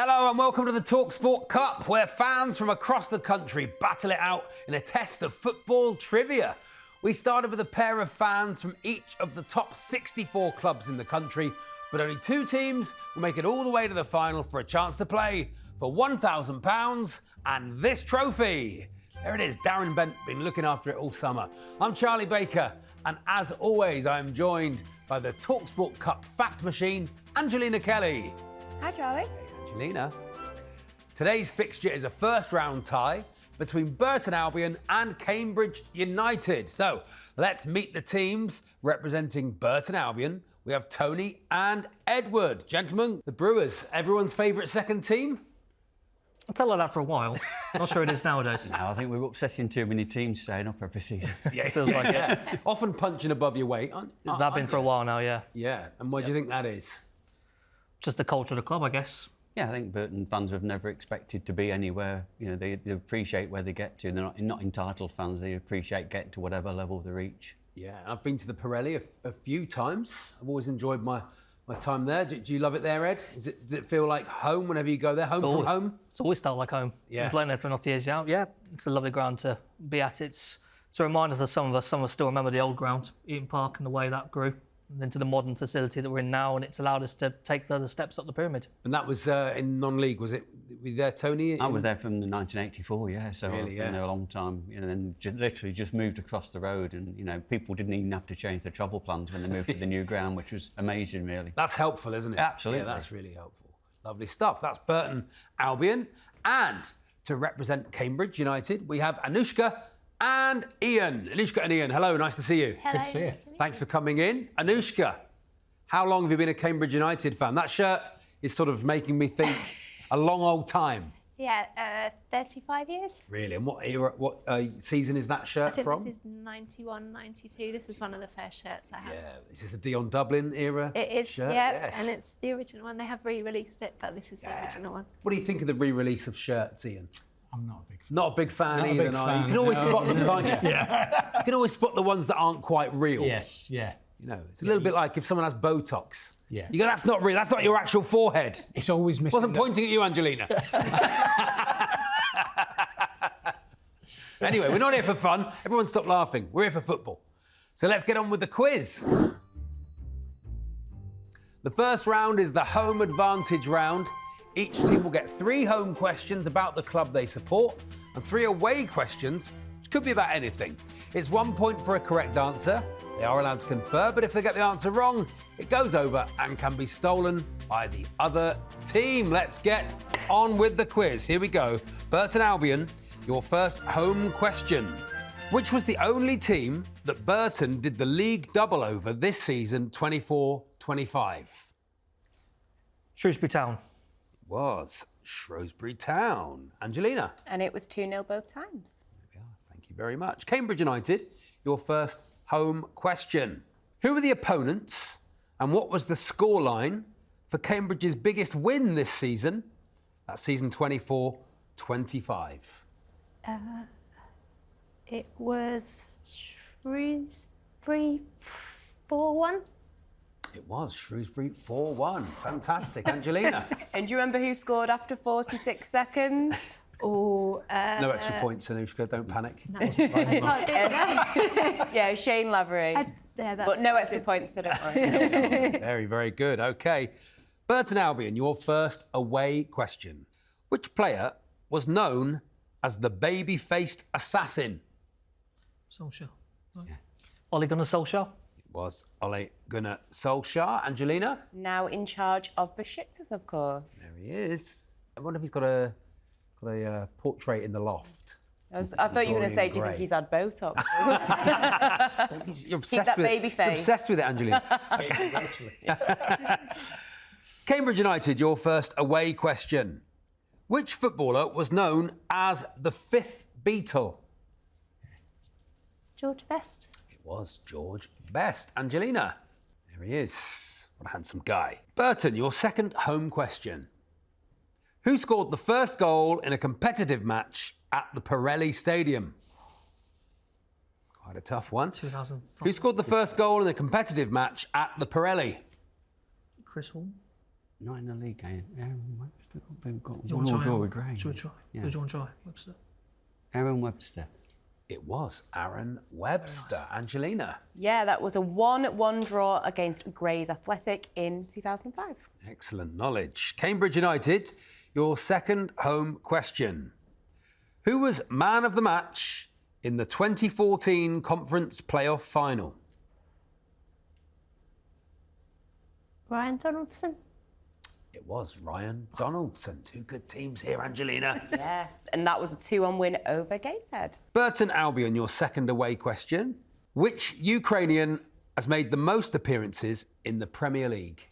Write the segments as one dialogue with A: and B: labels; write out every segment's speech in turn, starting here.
A: Hello and welcome to the talkSPORT Cup, where fans from across the country battle it out in a test of football trivia. We started with a pair of fans from each of the top 64 clubs in the country, but only 2 teams will make it all the way to the final for a chance to play for £1,000 and this trophy. There it is, Darren Bent, been looking after it all summer. I'm Charlie Baker, and as always, I'm joined by the talkSPORT Cup fact machine, Angelina Kelly.
B: Hi, Charlie.
A: Angelina. Today's fixture is a first-round tie between Burton Albion and Cambridge United. So let's meet the teams representing Burton Albion. We have Tony and Edward. Gentlemen, the Brewers, everyone's favourite second team?
C: I felt like that for a while. Not sure it is nowadays.
D: No, I think we're upsetting too many teams staying up every season.
A: Yeah,
C: Feels like it.
A: Often punching above your weight.
C: That's been for a while now, yeah.
A: Yeah, and why do you think that is?
C: Just the culture of the club, I guess.
D: Yeah, I think Burton fans have never expected to be anywhere. You know, they appreciate where they get to. They're not entitled fans. They appreciate getting to whatever level they reach.
A: Yeah, I've been to the Pirelli a few times. I've always enjoyed my time there. Do you love it there, Ed? Does it feel like home whenever you go there? Home from home?
C: It's always felt like home.
A: Yeah.
C: Been playing there for enough years now. Yeah, it's a lovely ground to be at. It's a reminder for some of us. Some of us still remember the old ground, Eaton Park, and the way that grew. And into the modern facility that we're in now, and it's allowed us to take further steps up the pyramid.
A: And that was in non-league, was it? Were you there, Tony?
D: I was there from 1984, yeah, so
A: Really,
D: I've been there a long time. You know, then literally just moved across the road, and you know, people didn't even have to change their travel plans when they moved to the new ground, which was amazing, really.
A: That's helpful, isn't it?
D: Absolutely.
A: Yeah, that's really helpful. Lovely stuff. That's Burton Albion. And to represent Cambridge United, we have Anushka and Ian. Anushka and Ian, hello, nice to see you.
B: Hello.
E: Good to see you.
A: Thanks for coming in. Anushka, how long have you been a Cambridge United fan? That shirt is sort of making me think a long old time.
B: Yeah, 35 years.
A: Really? And what era, what season is that shirt
B: I think
A: from?
B: this is 91, 92. This is one of the first shirts I have.
A: Yeah, is this a Dion Dublin era
B: It is,
A: shirt?
B: yeah,
A: Yes.
B: and it's the original one. They have re-released it, but this is the original one.
A: What do you think of the re-release of shirts, Ian?
E: I'm not a big fan.
A: Not a big fan
E: Not a
A: either,
E: big
A: no.
E: fan,
A: You can always
E: no.
A: spot them, can't you? Yeah. You can always spot the ones that aren't quite real.
E: Yes, yeah.
A: You know, it's a little bit like if someone has Botox.
E: Yeah.
A: You go, that's not real, that's not your actual forehead.
E: It's always missing.
A: Wasn't pointing at you, Angelina. Anyway, we're not here for fun. Everyone stop laughing. We're here for football. So let's get on with the quiz. The first round is the home advantage round. Each team will get 3 home questions about the club they support and 3 away questions, which could be about anything. It's 1 point for a correct answer. They are allowed to confer, but if they get the answer wrong, it goes over and can be stolen by the other team. Let's get on with the quiz. Here we go. Burton Albion, your first home question. Which was the only team that Burton did the league double over this season, 24-25?
C: Shrewsbury Town.
A: Was Shrewsbury Town. Angelina.
B: And it was 2-0 both times.
A: There we are. Thank you very much. Cambridge United, your first home question. Who were the opponents and what was the scoreline for Cambridge's biggest win this season? That's season 24-25.
B: It was Shrewsbury 4-1.
A: It was Shrewsbury 4-1. Fantastic. Angelina.
F: And do you remember who scored after 46 seconds?
B: Or
A: No extra points, Anushka. Don't panic.
B: I can't do that.
F: Yeah, Shane Lavery.
B: Yeah, that's
F: But no extra points, so don't worry.
A: Very, very good. OK. Burton Albion, your first away question. Which player was known as the baby-faced assassin?
C: Solskjaer. Ole Gunnar Solskjaer.
A: It was Ole Gunnar Solskjaer. Angelina?
F: Now in charge of Besiktas, of course.
A: There he is. I wonder if he's got a portrait in the loft.
F: I thought you were going to say, do you think
A: Grey.
F: he's had Botox?
A: You're obsessed
F: that
A: with
F: baby
A: it.
F: face.
A: You're obsessed with it, Angelina. Cambridge United, your first away question. Which footballer was known as the fifth Beatle?
B: George Best.
A: It was George Best. Angelina. There he is. What a handsome guy. Burton, your second home question. Who scored the first goal in a competitive match at the Pirelli Stadium? Quite a tough one.
C: 2005.
A: Who scored the first goal in a competitive match at the Pirelli?
C: Chris Hall.
D: Not in the league game. Aaron Webster. We've got
C: You
D: one
C: want to
D: more
C: try?
D: draw with Gray.
C: Should we try?
D: Yeah.
C: Who do you want to try? Webster.
D: Aaron Webster.
A: It was Aaron Webster. Angelina.
F: Yeah, that was a 1-1 draw against Grays Athletic in 2005.
A: Excellent knowledge. Cambridge United, your second home question. Who was man of the match in the 2014 Conference Playoff Final?
B: Ryan Donaldson.
A: It was Ryan Donaldson. Two good teams here, Angelina.
F: Yes, and that was a 2-1 win over Gateshead.
A: Burton Albion, your second away question. Which Ukrainian has made the most appearances in the Premier League?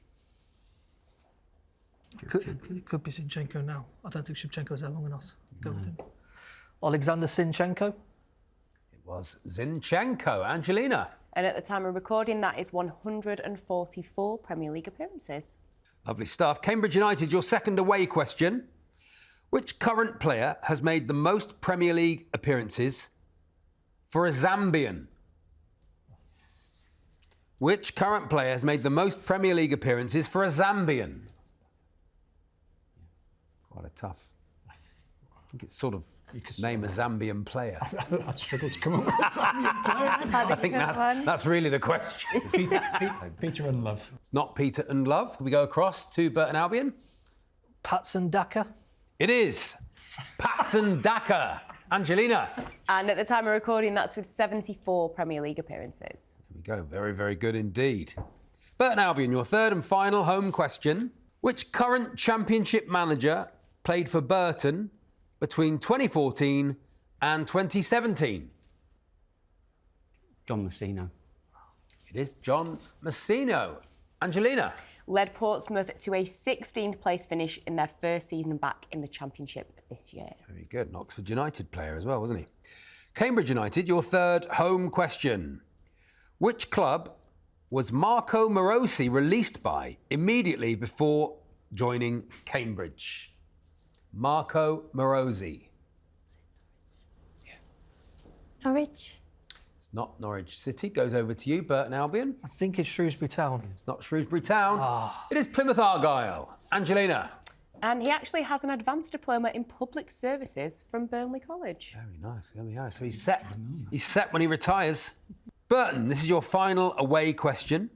C: It could be Zinchenko now. I don't think Shevchenko's there long enough. Go with him. Alexander Zinchenko.
A: It was Zinchenko. Angelina.
F: And at the time of recording, that is 144 Premier League appearances.
A: Lovely stuff. Cambridge United, your second away question. Which current player has made the most Premier League appearances for a Zambian? Which current player has made the most Premier League appearances for a Zambian? Quite a tough. I think it's sort of name a Zambian player.
E: I'd struggle to come up with a Zambian player.
A: I think that's really the question.
E: Peter and Love.
A: It's not Peter and Love. Can we go across to Burton Albion?
C: Patson Daka.
A: It is Patson Daka. Angelina.
F: And at the time of recording, that's with 74 Premier League appearances.
A: There we go. Very, very good indeed. Burton Albion, your third and final home question. Which current Championship manager played for Burton between 2014 and 2017?
D: John Messino.
A: It is John Messino. Angelina.
F: Led Portsmouth to a 16th place finish in their first season back in the Championship this year.
A: Very good. An Oxford United player as well, wasn't he? Cambridge United, your third home question. Which club was Marco Morosi released by immediately before joining Cambridge? Marco Morosi.
B: Norwich.
A: It's not Norwich City. Goes over to you, Burton Albion.
C: I think it's Shrewsbury Town.
A: It's not Shrewsbury Town. It is Plymouth Argyle. Angelina.
F: And he actually has an advanced diploma in public services from Burnley College.
A: Very nice. There we go. So he's set. He's set when he retires. Burton, this is your final away question.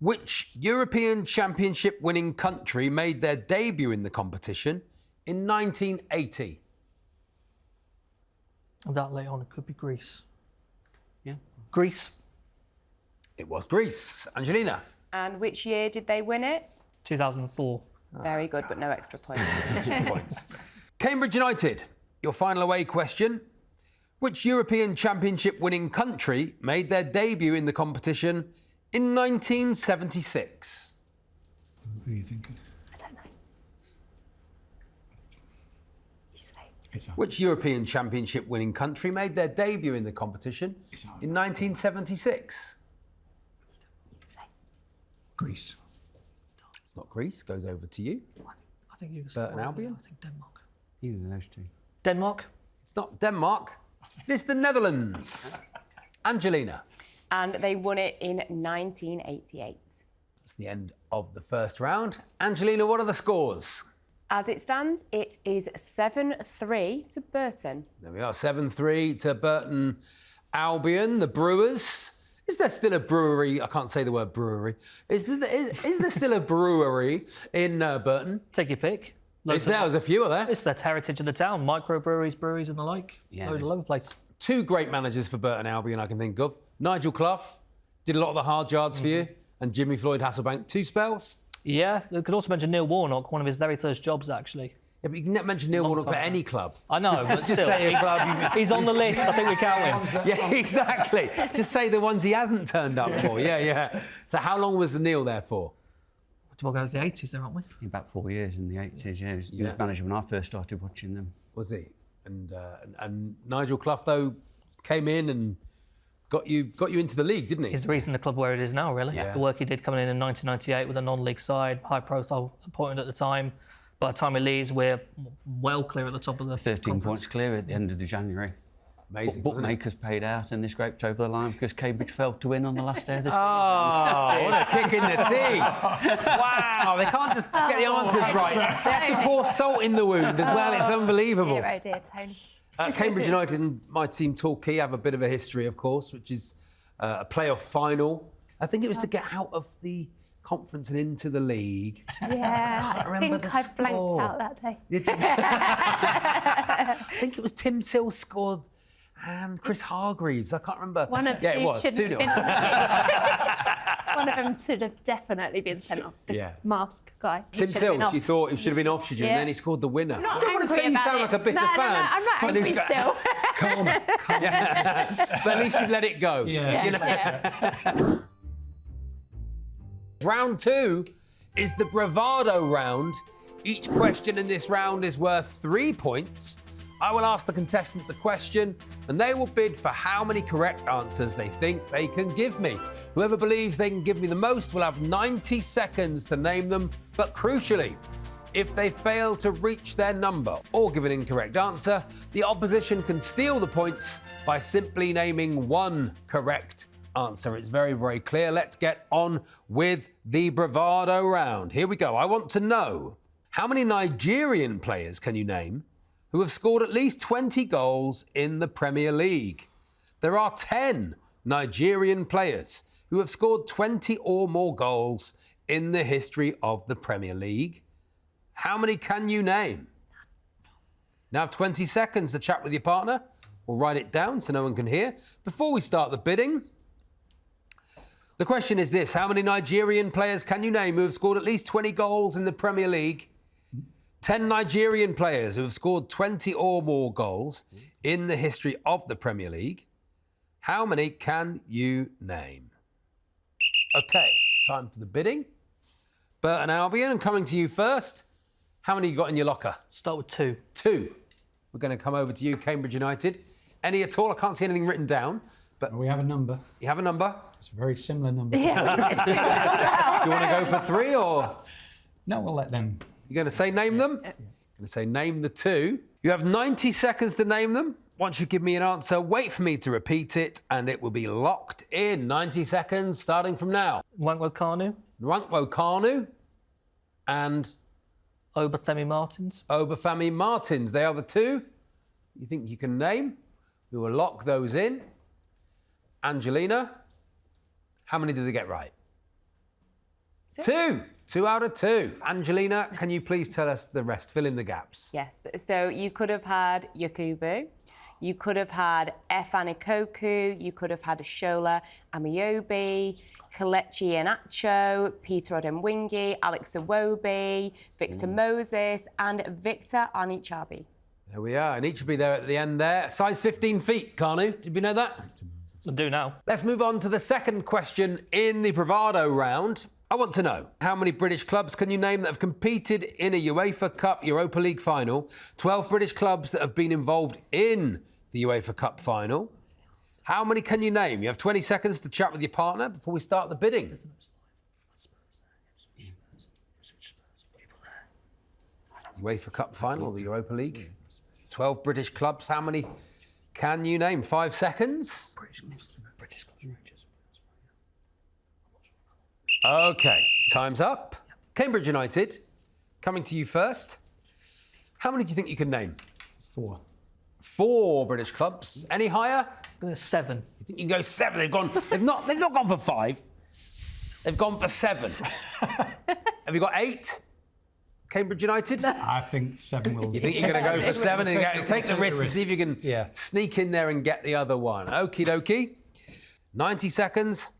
A: Which European Championship winning country made their debut in the competition in 1980?
C: That late on, it could be Greece.
D: Yeah.
C: Greece.
A: It was Greece. Angelina.
F: And which year did they win it?
C: 2004.
F: Very good, but no extra points.
A: Points. Cambridge United, your final away question. Which European Championship winning country made their debut in the competition in 1976?
E: Who are you thinking?
B: I don't know. You say.
E: It's out.
A: Which European Championship winning country made their debut in the competition in 1976?
B: You say.
E: Greece.
A: It's not Greece. Goes over to you.
C: I think you
A: Burton Albion?
C: I think Denmark.
D: Either of those two.
C: Denmark.
A: It's not Denmark. It's the Netherlands. Angelina.
F: And they won it in 1988.
A: That's the end of the first round. Angelina, what are the scores?
F: As it stands, it is 7-3 to Burton.
A: There we are, 7-3 to Burton Albion, the Brewers. Is there still a brewery? I can't say the word brewery. Is there still a brewery in Burton?
C: Take your pick.
A: There's a few, are there?
C: It's the heritage of the town. Microbreweries, breweries and the like.
D: Yeah,
C: All over the place.
A: Two great managers for Burton Albion I can think of. Nigel Clough did a lot of the hard yards for you, and Jimmy Floyd Hasselbank, 2 spells.
C: Yeah, you could also mention Neil Warnock, one of his very first jobs, actually.
A: Yeah, but you can never mention Neil Warnock for
C: time.
A: any club.
C: I know, but
A: Just
C: still,
A: say a club.
C: he's on the list. I think we count him.
A: Yeah, exactly. Just say the ones he hasn't turned up for. Yeah. So how long was Neil there for?
C: Well, goes the 80s there, aren't we?
D: About 4 years in the 80s, yeah. He was manager when I first started watching them.
A: Was he? And Nigel Clough, though, came in and got you into the league, didn't he?
C: He's the reason the club where it is now, really.
A: Yeah.
C: The work he did coming in 1998 with a non-league side, high-profile appointment at the time. By the time he leaves, we're well clear at the top of the
D: 13
C: conference.
D: points clear at the end of the January.
A: Amazing. wasn't it?
D: Bookmakers paid out and they scraped over the line because Cambridge failed to win on the last day of the season.
A: Oh, what a kick in the teeth. Wow, they can't just get the answers right. They have to pour salt in the wound as well. It's unbelievable.
B: Dear, oh dear, Tony.
A: Cambridge United and my team, Torquay, have a bit of a history, of course, which is a playoff final. I think it was to get out of the conference and into the league.
B: Yeah, I think I blanked out that day.
A: I think it was Tim Sills scored and Chris Hargreaves. I can't remember.
B: One of
A: yeah, it
B: you
A: was
B: shouldn't
A: 2-0.
B: have been One of them should have definitely been sent off. The
A: Yeah.
B: mask guy. He
A: Tim
B: should have been
A: Sills,
B: off.
A: you thought he should have been off, should you?
B: Yeah.
A: And then he scored the winner.
B: I'm not
A: I don't want to
B: angry
A: say you
B: about
A: sound
B: it.
A: like a bitter
B: No,
A: fan.
B: I'm not
A: but at
B: angry
A: least-
B: still.
E: Calm.
A: But at least you've let it go.
E: Yeah.
A: You know?
B: Yeah.
A: Round 2 is the Bravado round. Each question in this round is worth 3 points. I will ask the contestants a question and they will bid for how many correct answers they think they can give me. Whoever believes they can give me the most will have 90 seconds to name them, but crucially, if they fail to reach their number or give an incorrect answer, the opposition can steal the points by simply naming one correct answer. It's very, very clear. Let's get on with the Bravado round. Here we go. I want to know, how many Nigerian players can you name who have scored at least 20 goals in the Premier League? There are 10 Nigerian players who have scored 20 or more goals in the history of the Premier League. How many can you name? Now have 20 seconds to chat with your partner. We'll write it down so no one can hear. Before we start the bidding, the question is this: how many Nigerian players can you name who have scored at least 20 goals in the Premier League? 10 Nigerian players who have scored 20 or more goals in the history of the Premier League. How many can you name? OK, time for the bidding. Burton Albion, I'm coming to you first. How many you got in your locker?
C: Start with 2.
A: 2. We're going to come over to you, Cambridge United. Any at all? I can't see anything written down, but
E: We have a number.
A: you have a number?
E: It's a very similar number.
A: Do you want to go for 3 or
E: No, we'll let them.
A: you're going to say name them? Going to say name the 2. You have 90 seconds to name them. Once you give me an answer, wait for me to repeat it and it will be locked in. 90 seconds starting from now.
C: Nwankwo Kanu,
A: Nwankwo Kanu and
C: Obafemi Martins.
A: Obafemi Martins. They are the 2 you think you can name. We will lock those in. Angelina, how many did they get right? 2. 2 out of 2. Angelina, can you please tell us the rest? Fill in the gaps.
F: Yes, so you could have had Yakubu, you could have had Efanikoku, you could have had Shola Amiobi, Kelechi Iheanacho, Peter Odemwingie, Alex Iwobi, Victor Moses and Victor Anichabi.
A: There we are, and each will be there at the end there. Size 15 feet, Kanu. Did we know that?
C: I do now.
A: Let's move on to the second question in the Bravado round. I want to know, how many British clubs can you name that have competed in a UEFA Cup Europa League final? 12 British clubs that have been involved in the UEFA Cup final. How many can you name? You have 20 seconds to chat with your partner before we start the bidding. UEFA Cup final or the Europa League? 12 British clubs. How many can you name? 5 seconds. OK, time's up. Cambridge United, coming to you first. How many do you think you can name?
E: 4.
A: 4 British clubs. Any higher?
C: I'm going to 7.
A: You think you can go 7? They've not gone for 5. They've gone for 7. Have you got 8? Cambridge United?
E: I think 7 will.
A: You think you're going to go for 7 and take the risk and see if you can
E: Yeah.
A: sneak in there and get the other one. Okie dokie. 90 seconds,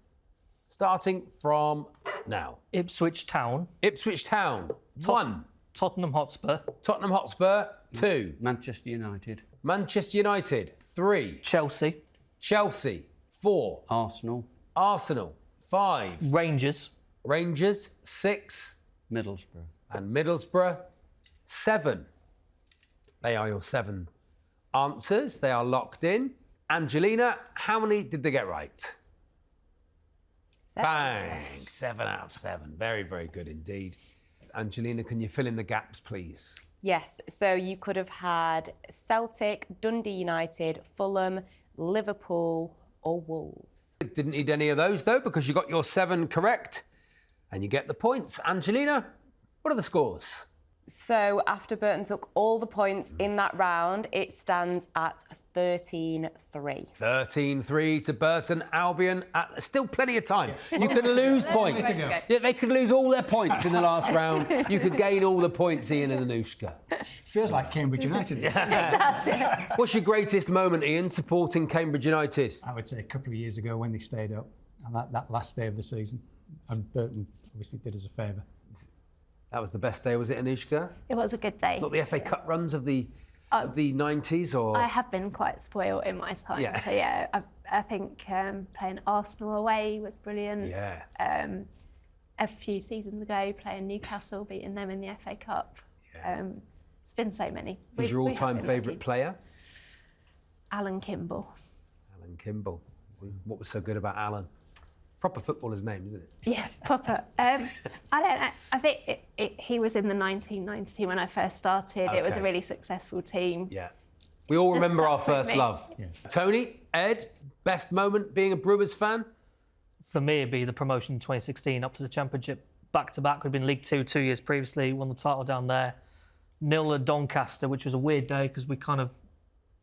A: starting from now.
C: Ipswich Town,
A: Ipswich Town, 1.
C: Tottenham Hotspur,
A: Tottenham Hotspur, 2.
D: Manchester United,
A: Manchester United, 3.
C: Chelsea,
A: Chelsea, 4.
D: Arsenal,
A: Arsenal, 5.
C: Rangers,
A: Rangers, 6.
D: Middlesbrough,
A: And Middlesbrough, 7. They are your 7 answers. They are locked in. Angelina, how many did they get right?
F: 7.
A: Bang! 7 out of 7. Very, very good indeed. Angelina, can you fill in the gaps, please?
F: Yes, so you could have had Celtic, Dundee United, Fulham, Liverpool, or Wolves.
A: Didn't need any of those, though, because you got your 7 correct and you get the points. Angelina, what are the scores?
F: So after Burton took all the points in that round, it stands at 13-3.
A: 13-3 to Burton Albion. Still plenty of time. You could lose points. Yeah, they could lose all their points in the last round. You could gain all the points, Ian and Anushka.
E: Feels like Cambridge United.
A: What's your greatest moment, Ian, supporting Cambridge United?
E: I would say a couple of years ago when they stayed up, and that last day of the season. And Burton obviously did us a favour.
A: That was the best day, was it, Anushka?
B: It was a good day.
A: Not the FA Cup runs of the 90s, or?
B: I have been quite spoiled in my time.
A: Yeah.
B: So, yeah, I think playing Arsenal away was brilliant.
A: Yeah.
B: A few seasons ago, playing Newcastle, beating them in the FA Cup.
A: Yeah.
B: It's been so many.
A: Who's your
B: We have
A: all-time
B: been
A: favourite
B: lucky.
A: player?
B: Alan Kimball.
A: Alan Kimball. What was so good about Alan? Proper footballer's name, isn't it?
B: Yeah, proper. I don't know. I think he was in the 1990 team when I first started. It was a
A: Okay.
B: really successful team.
A: Yeah. We all
B: Just
A: remember our
B: stuck with
A: first
B: me.
A: love.
E: Yeah.
A: Tony, Ed, best moment being a Brewers fan?
C: For me, it'd be the promotion in 2016 up to the Championship back-to-back. We'd been League Two 2 years previously, won the title down there. 0 at Doncaster, which was a weird day because we kind of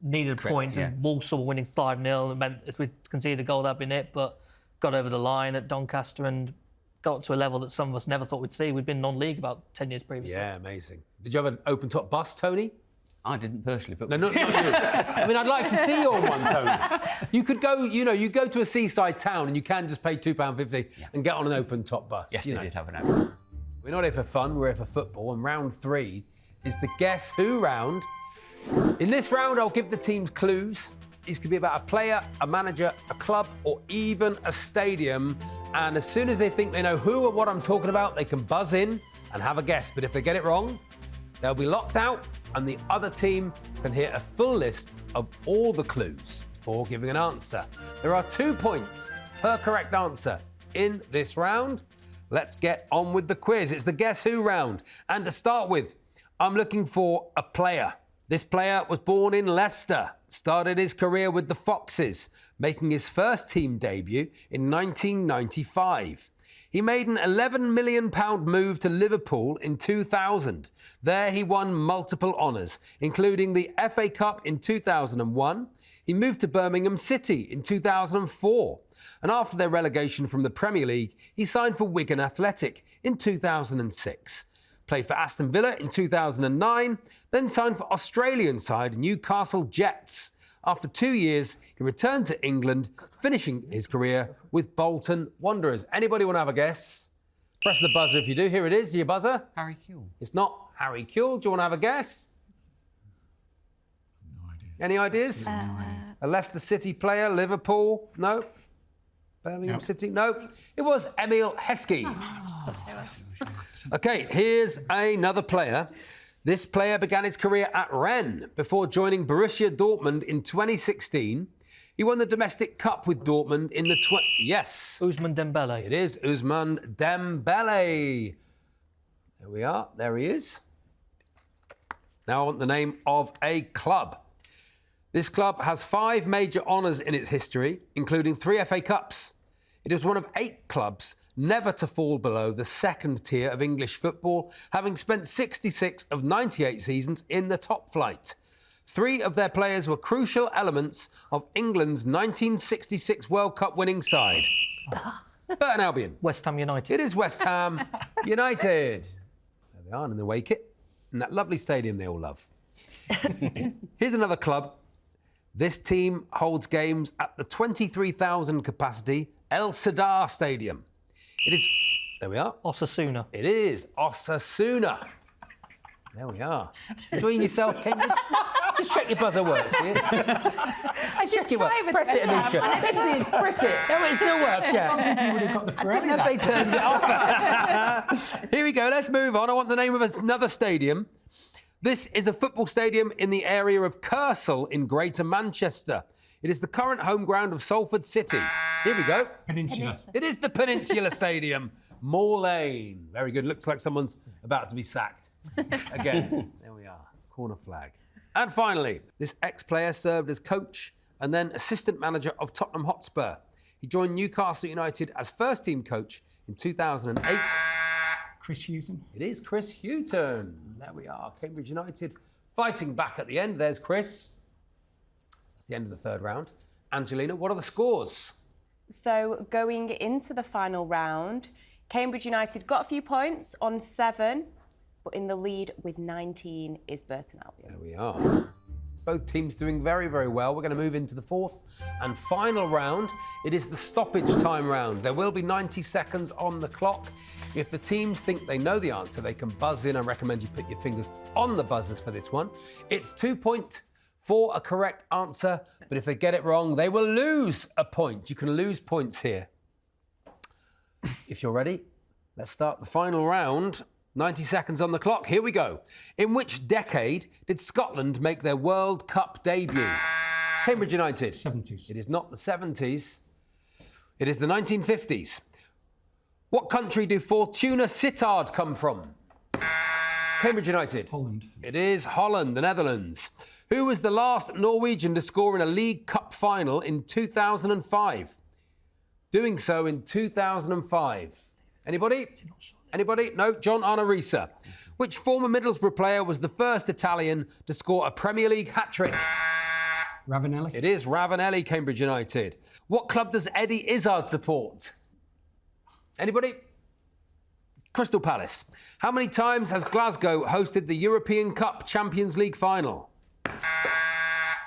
C: needed a point.
D: yeah.
C: And Walsall were winning 5-0. It meant if we conceded a goal, that'd been it. But got over the line at Doncaster and got to a level that some of us never thought we'd see. We'd been non-league about 10 years previously.
A: Yeah, amazing. Did you have an open-top bus, Tony?
D: I didn't personally, but
A: No, not you. I mean, I'd like to see you on one, Tony. You could go, you go to a seaside town and you can just pay £2.50 and get on an open-top bus.
D: yes,
A: you
D: they
A: know.
D: did have an open.
A: We're not here for fun, we're here for football. And round 3 is the Guess Who round. In this round, I'll give the teams clues. These could be about a player, a manager, a club, or even a stadium. And as soon as they think they know who or what I'm talking about, they can buzz in and have a guess. But if they get it wrong, they'll be locked out and the other team can hear a full list of all the clues before giving an answer. There are 2 points per correct answer in this round. Let's get on with the quiz. It's the Guess Who round. And to start with, I'm looking for a player. This player was born in Leicester, started his career with the Foxes, making his first team debut in 1995. He made an £11 million move to Liverpool in 2000. There he won multiple honours, including the FA Cup in 2001. He moved to Birmingham City in 2004. And after their relegation from the Premier League, he signed for Wigan Athletic in 2006. Played for Aston Villa in 2009, then signed for Australian side Newcastle Jets. After 2 years, he returned to England, finishing his career with Bolton Wanderers. Anybody want to have a guess? Press the buzzer if you do. Here it is, your buzzer.
D: Harry Kewell.
A: It's not Harry Kewell. Do you want to have a guess?
E: No idea.
A: Any ideas? A Leicester City player, Liverpool? No. Birmingham
E: No.
A: City? No. It was Emil Heskey. OK, here's another player. This player began his career at Rennes before joining Borussia Dortmund in 2016. He won the domestic cup with Dortmund in the... Yes,
C: Ousmane Dembele.
A: it is Ousmane Dembele. There we are. There he is. Now I want the name of a club. This club has 5 major honours in its history, including 3 FA Cups. It is one of 8 clubs never to fall below the second tier of English football, having spent 66 of 98 seasons in the top flight. 3 of their players were crucial elements of England's 1966 World Cup winning side. Burton Albion.
C: West Ham United.
A: It is West Ham United. There they are in the away kit. In that lovely stadium they all love. Here's another club. This team holds games at the 23,000 capacity El Sadar Stadium. It is... There we are.
C: Osasuna.
A: It is Osasuna. There we are. Enjoying yourself, Cambridge? Just check your buzzer works, will you?
B: I
A: Check
B: did
A: your work.
B: try with
A: Press it,
B: West
A: Anushka.
B: Ham.
A: Let's see. Press it. Oh, it still works, yeah.
E: You would have got the
A: I didn't know if they turned it off. Here we go. Let's move on. I want the name of another stadium. This is a football stadium in the area of Kersal in Greater Manchester. It is the current home ground of Salford City. Here we go.
E: Peninsula.
A: It is the Peninsula Stadium, Moor Lane. Very good. Looks like someone's about to be sacked. Again, there we are, corner flag. And finally, this ex-player served as coach and then assistant manager of Tottenham Hotspur. He joined Newcastle United as first-team coach in 2008.
E: Chris Hughton.
A: It is Chris Hughton. There we are, Cambridge United fighting back at the end. There's Chris. That's the end of the third round. Angelina, what are the scores?
F: So going into the final round, Cambridge United got a few points on 7, but in the lead with 19 is Burton Albion.
A: There we are. Both teams doing very, very well. We're going to move into the fourth and final round. It is the stoppage time round. There will be 90 seconds on the clock. If the teams think they know the answer, they can buzz in. I recommend you put your fingers on the buzzers for this one. It's 2 points for a correct answer, but if they get it wrong, they will lose a point. You can lose points here. If you're ready, let's start the final round. 90 seconds on the clock. Here we go. In which decade did Scotland make their World Cup debut? Cambridge United.
E: 70s.
A: It is not the 70s. It is the 1950s. What country do Fortuna Sittard come from? Cambridge United.
E: Holland.
A: It is Holland, the Netherlands. Who was the last Norwegian to score in a League Cup final in 2005? Doing so in 2005. Anybody? Anybody? No, John Arnorisa. Which former Middlesbrough player was the first Italian to score a Premier League hat-trick?
E: Ravanelli.
A: It is Ravanelli, Cambridge United. What club does Eddie Izzard support? Anybody? Crystal Palace. How many times has Glasgow hosted the European Cup Champions League final?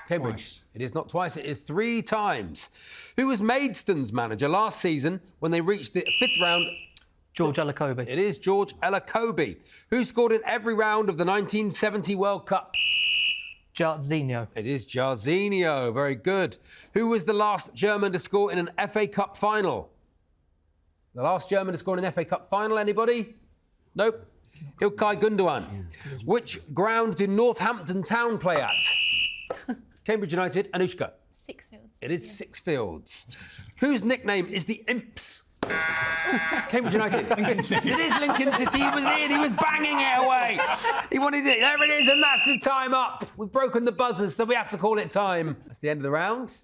A: Cambridge.
E: Twice.
A: It is not twice, it is 3 times. Who was Maidstone's manager last season when they reached the 5th round?
C: George Ellacobi.
A: It is George Ellacobi. Who scored in every round of the 1970 World Cup?
C: Jarzinho.
A: It is Jarzinho. Very good. Who was the last German to score in an FA Cup final? The last German to score in an FA Cup final, anybody? Nope. Ilkay Gundogan. Which ground do Northampton Town play at? Cambridge United. Anushka.
B: Sixfields.
A: It is Sixfields. Whose nickname is the Imps? Cambridge United.
E: Lincoln City.
A: It is Lincoln City. He was in. He was banging it away. He wanted it. There it is, and that's the time up. We've broken the buzzers, so we have to call it time. That's the end of the round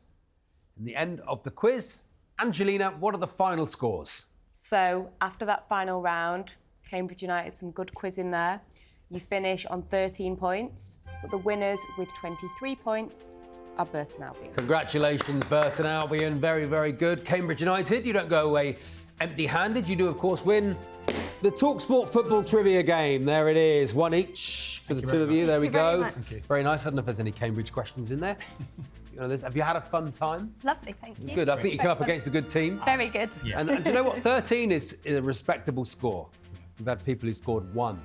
A: and the end of the quiz. Angelina, what are the final scores?
F: So after that final round, Cambridge United, some good quiz in there. You finish on 13 points, but the winners with 23 points are Burton Albion.
A: Congratulations, Burton Albion. Very, very good. Cambridge United, you don't go away empty-handed. You do, of course, win the talkSPORT football trivia game. There it is. 1 each for the two of you. There we go.
B: Thank you.
A: Very nice. I don't know if there's any Cambridge questions in there. Have you had a fun time?
B: Lovely, thank you.
A: Good. I think you come up against a good team.
B: Very good.
E: Yeah.
A: And do you know what? 13 is a respectable score. We've had people who scored 1.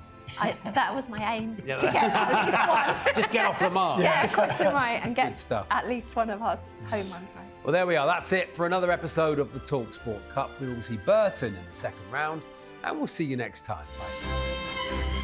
B: That was my aim,
A: Yeah.
B: to get at least one.
A: Just get off the mark.
B: Get a question right and
A: Good
B: get
A: stuff.
B: at least one of our home ones right.
A: Well, there we are. That's it for another episode of the talkSPORT Cup. We will see Burton in the second round, and we'll see you next time. Bye.